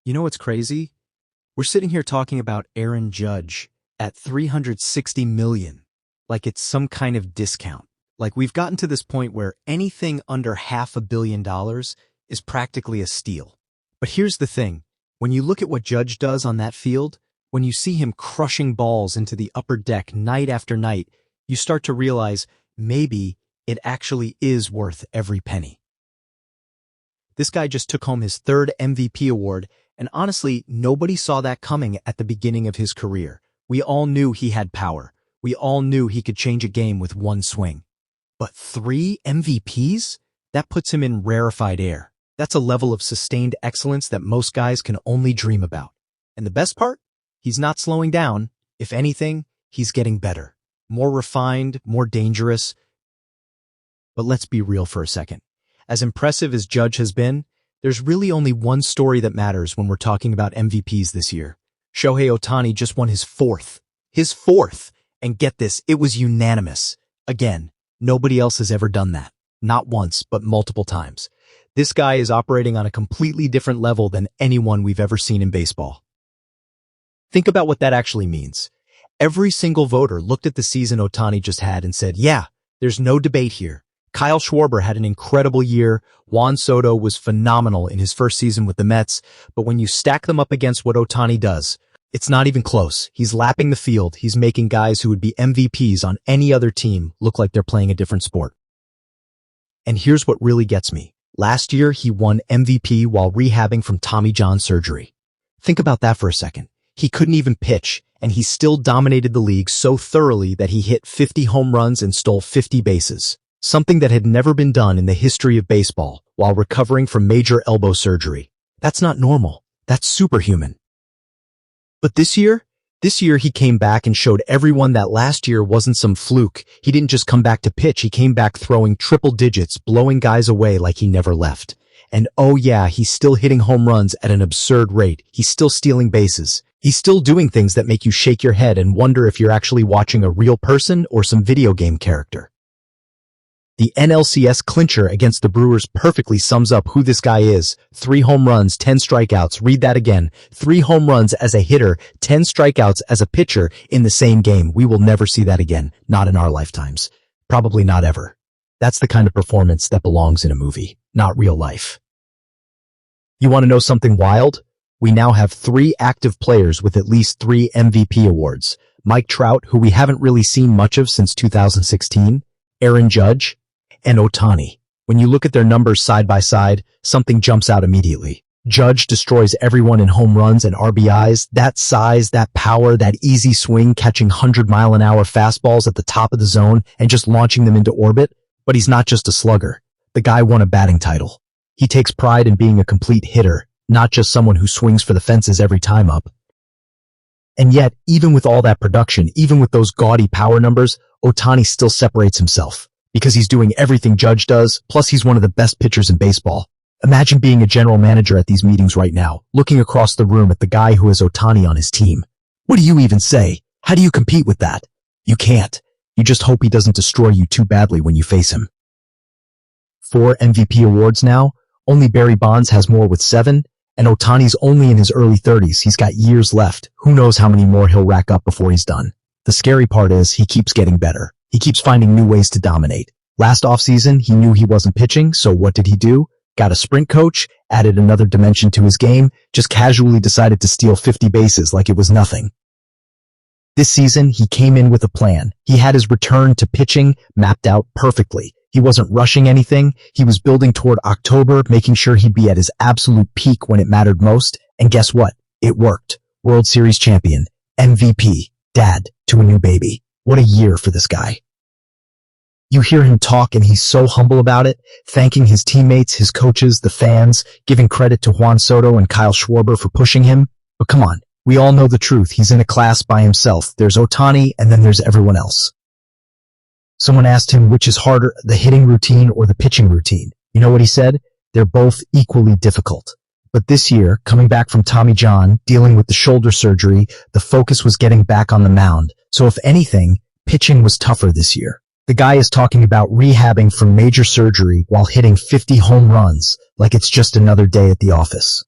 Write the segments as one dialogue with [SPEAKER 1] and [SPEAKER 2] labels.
[SPEAKER 1] You know what's crazy? We're sitting here talking about Aaron Judge at $360 million, like it's some kind of discount. Like we've gotten to this point where anything under $500 million is practically a steal. But here's the thing. When you look at what Judge does on that field, when you see him crushing balls into the upper deck night after night, you start to realize maybe it actually is worth every penny. This guy just took home his third MVP award, and honestly, nobody saw that coming at the beginning of his career. We all knew he had power. We all knew he could change a game with one swing. But 3 MVPs? That puts him in rarefied air. That's a level of sustained excellence that most guys can only dream about. And the best part? He's not slowing down. If anything, he's getting better. More refined, more dangerous. But let's be real for a second. As impressive as Judge has been, there's really only one story that matters when we're talking about MVPs this year. Shohei Ohtani just won his fourth. His fourth! And get this, it was unanimous. Again, nobody else has ever done that. Not once, but multiple times. This guy is operating on a completely different level than anyone we've ever seen in baseball. Think about what that actually means. Every single voter looked at the season Ohtani just had and said, yeah, there's no debate here. Kyle Schwarber had an incredible year. Juan Soto was phenomenal in his first season with the Mets. But when you stack them up against what Ohtani does, it's not even close. He's lapping the field. He's making guys who would be MVPs on any other team look like they're playing a different sport. And here's what really gets me. Last year, he won MVP while rehabbing from Tommy John surgery. Think about that for a second. He couldn't even pitch, and he still dominated the league so thoroughly that he hit 50 home runs and stole 50 bases. Something that had never been done in the history of baseball while recovering from major elbow surgery. That's not normal. That's superhuman. But this year he came back and showed everyone that last year wasn't some fluke. He didn't just come back to pitch. He came back throwing triple digits, blowing guys away like he never left. And oh yeah, he's still hitting home runs at an absurd rate. He's still stealing bases. He's still doing things that make you shake your head and wonder if you're actually watching a real person or some video game character. The NLCS clincher against the Brewers perfectly sums up who this guy is. 3 home runs, 10 strikeouts. Read that again. 3 home runs as a hitter, 10 strikeouts as a pitcher in the same game. We will never see that again. Not in our lifetimes. Probably not ever. That's the kind of performance that belongs in a movie, not real life. You want to know something wild? We now have 3 active players with at least 3 MVP awards. Mike Trout, who we haven't really seen much of since 2016, Aaron Judge, and Ohtani. When you look at their numbers side by side, something jumps out immediately. Judge destroys everyone in home runs and RBIs. That size, that power, that easy swing, catching 100-mile-an-hour fastballs at the top of the zone and just launching them into orbit. But he's not just a slugger. The guy won a batting title. He takes pride in being a complete hitter, not just someone who swings for the fences every time up. And yet, even with all that production, even with those gaudy power numbers, Ohtani still separates himself. Because he's doing everything Judge does, plus he's one of the best pitchers in baseball. Imagine being a general manager at these meetings right now, looking across the room at the guy who has Ohtani on his team. What do you even say? How do you compete with that? You can't. You just hope he doesn't destroy you too badly when you face him. 4 MVP awards now. Only Barry Bonds has more with 7, and Ohtani's only in his early 30s. He's got years left. Who knows how many more he'll rack up before he's done. The scary part is he keeps getting better. He keeps finding new ways to dominate. Last offseason, he knew he wasn't pitching, so what did he do? Got a sprint coach, added another dimension to his game, just casually decided to steal 50 bases like it was nothing. This season, he came in with a plan. He had his return to pitching mapped out perfectly. He wasn't rushing anything. He was building toward October, making sure he'd be at his absolute peak when it mattered most. And guess what? It worked. World Series champion, MVP, dad to a new baby. What a year for this guy. You hear him talk and he's so humble about it, thanking his teammates, his coaches, the fans, giving credit to Juan Soto and Kyle Schwarber for pushing him. But come on, we all know the truth. He's in a class by himself. There's Ohtani and then there's everyone else. Someone asked him which is harder, the hitting routine or the pitching routine. You know what he said? They're both equally difficult. But this year, coming back from Tommy John, dealing with the shoulder surgery, the focus was getting back on the mound. So if anything, pitching was tougher this year. The guy is talking about rehabbing from major surgery while hitting 50 home runs like it's just another day at the office.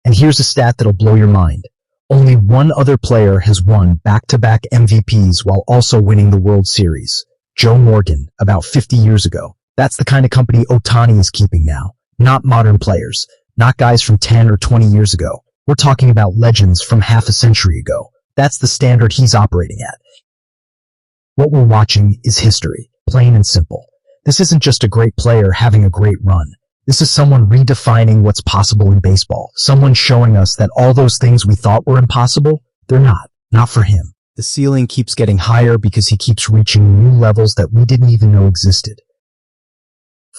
[SPEAKER 1] And here's a stat that'll blow your mind. Only one other player has won back-to-back MVPs while also winning the World Series. Joe Morgan, about 50 years ago. That's the kind of company Ohtani is keeping now. Not modern players. Not guys from 10 or 20 years ago. We're talking about legends from half a century ago. That's the standard he's operating at. What we're watching is history, plain and simple. This isn't just a great player having a great run. This is someone redefining what's possible in baseball. Someone showing us that all those things we thought were impossible, they're not. Not for him. The ceiling keeps getting higher because he keeps reaching new levels that we didn't even know existed.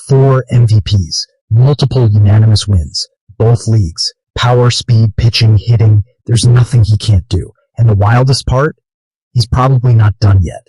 [SPEAKER 1] 4 MVPs, multiple unanimous wins, both leagues, power, speed, pitching, hitting, there's nothing he can't do. And the wildest part? He's probably not done yet.